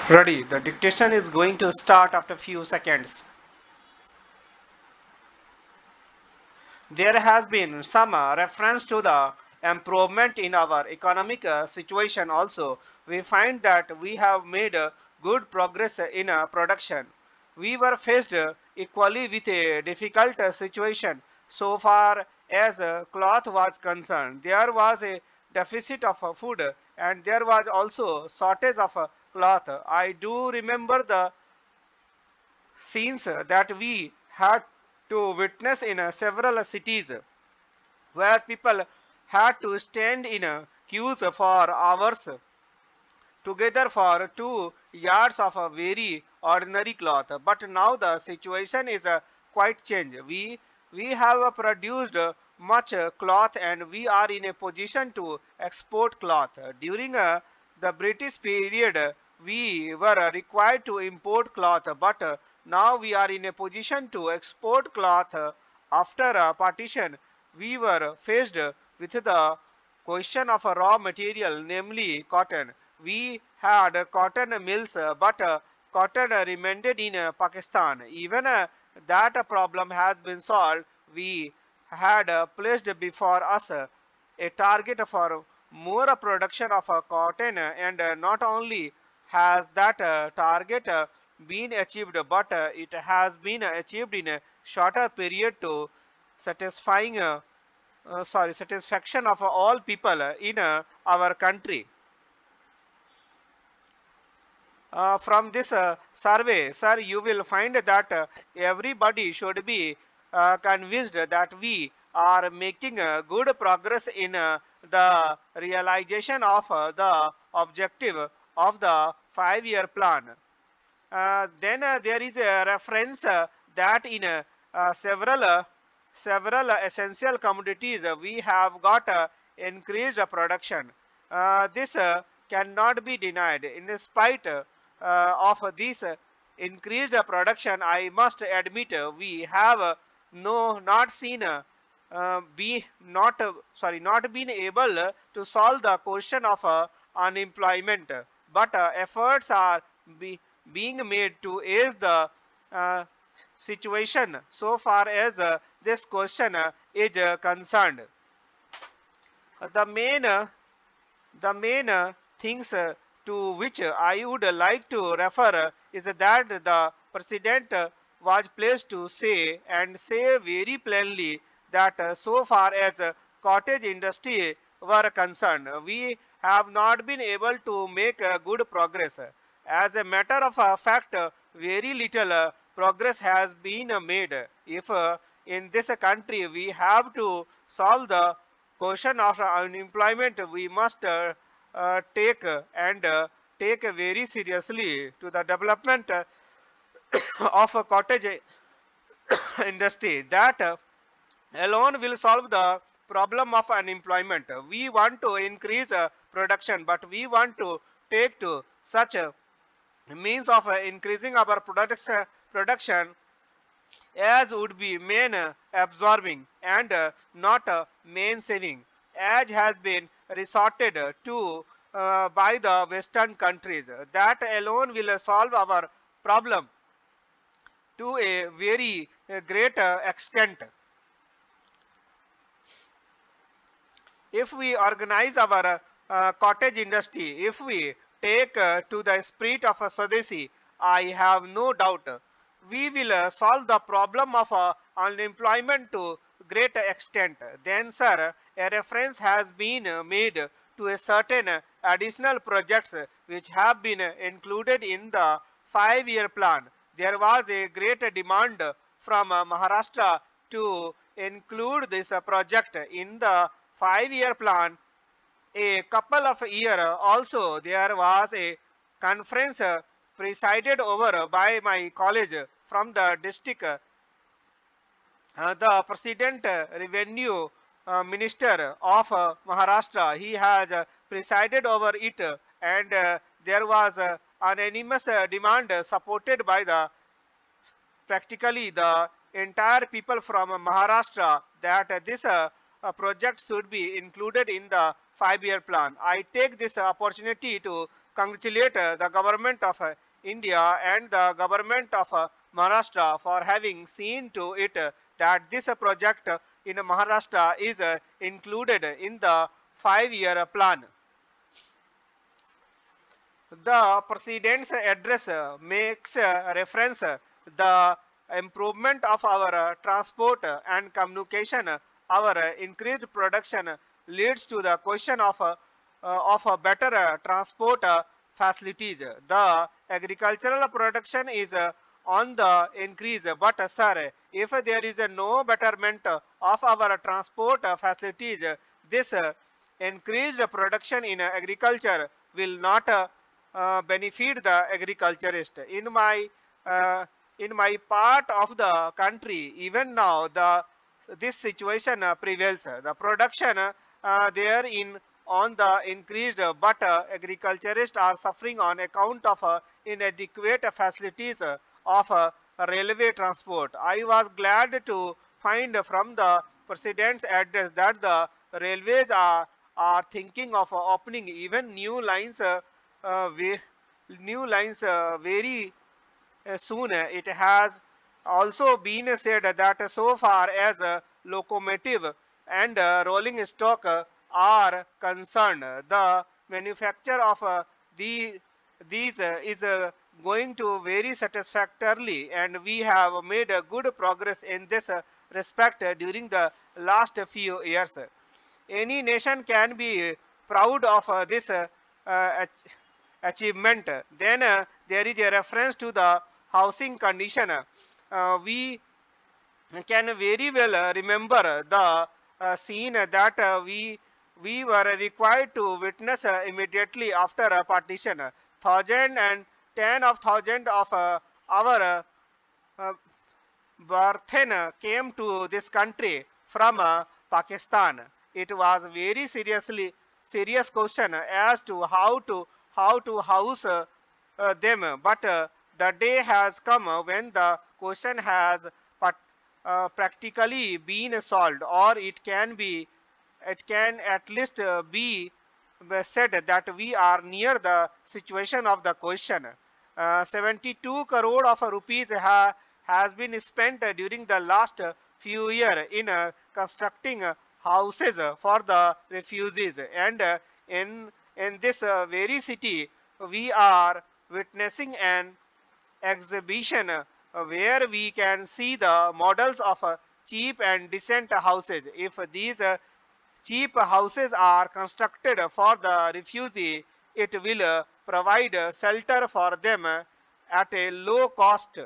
Ready. The dictation is going to start after few seconds. There has been some reference to the improvement in our economic situation also. We find that we have made good progress in production. We were faced equally with a difficult situation so far as cloth was concerned. There was a deficit of food and there was also shortage of cloth. I do remember the scenes that we had to witness in several cities where people had to stand in queues for hours together for 2 yards of a very ordinary cloth. But now the situation is quite changed. We have produced much cloth and we are in a position to export cloth. During the British period, we were required to import cloth, but now we are in a position to export cloth. After partition, we were faced with the question of a raw material, namely cotton. We had cotton mills, but cotton remained in Pakistan. Even that problem has been solved. We had placed before us a target for more production of cotton, and not only has that target been achieved, but it has been achieved in a shorter period to satisfying satisfaction of all people in our country. From this survey, sir, you will find that everybody should be convinced that we are making good progress in the realization of the objective of the 5-year plan. Then there is a reference that in several essential commodities we have got increased production. This cannot be denied. In spite of this increased production, I must admit we have no not seen be not sorry not been able to solve the question of unemployment, but efforts are be, being made to ease the uh, situation so far as this question is concerned. The main things to which I would like to refer is that the president was placed to say and say very plainly that so far as cottage industry were concerned, we have not been able to make good progress. As a matter of fact, very little progress has been made. If in this country we have to solve the question of unemployment, we must take and take very seriously to the development of a cottage industry. That alone will solve the problem of unemployment. We want to increase production, but we want to take to such means of increasing our production as would be main absorbing and not main saving, as has been resorted to by the Western countries. That alone will solve our problem to a very great extent. If we organize our cottage industry, if we take to the spirit of a Swadeshi, I have no doubt we will solve the problem of unemployment to great extent. Then, sir, a reference has been made to a certain additional projects which have been included in the 5-year plan. There was a great demand from Maharashtra to include this project in the 5-year plan. A couple of years also there was a conference presided over by my college from the district. The president revenue minister of Maharashtra, he has presided over it, and there was unanimous demand supported by the practically the entire people from Maharashtra that this project should be included in the 5-year plan. I take this opportunity to congratulate the government of India and the government of Maharashtra for having seen to it that this project in Maharashtra is included in the 5-year plan. The President's address makes reference the improvement of our transport and communication. Our increased production leads to the question of a better transport facilities. The agricultural production is on the increase, but sir, if there is no betterment of our transport facilities, this increased production in agriculture will not benefit the agriculturist. Uh, in my part of the country, even now this situation prevails. The production there in on the increased, but agriculturists are suffering on account of inadequate facilities of railway transport. I was glad to find from the president's address that the railways are thinking of opening even uh, new lines very soon. It has also been said that so far as locomotive and rolling stock are concerned, the manufacture of the, these is going to very satisfactorily, and we have made good progress in this respect during the last few years. Any nation can be proud of this achievement. Then there is a reference to the housing condition. We can very well remember the scene that we were required to witness immediately after partition. Thousand and ten of thousand of our uh, Bharti came to this country from Pakistan. It was very serious question as to how to house them. But the day has come when the question has practically been solved, or it can at least be said that we are near the situation of the question. 72 crore of rupees has been spent during the last few years in constructing houses for the refugees, and in this very city we are witnessing an exhibition where we can see the models of cheap and decent houses. If these cheap houses are constructed for the refugee, it will provide shelter for them at a low cost.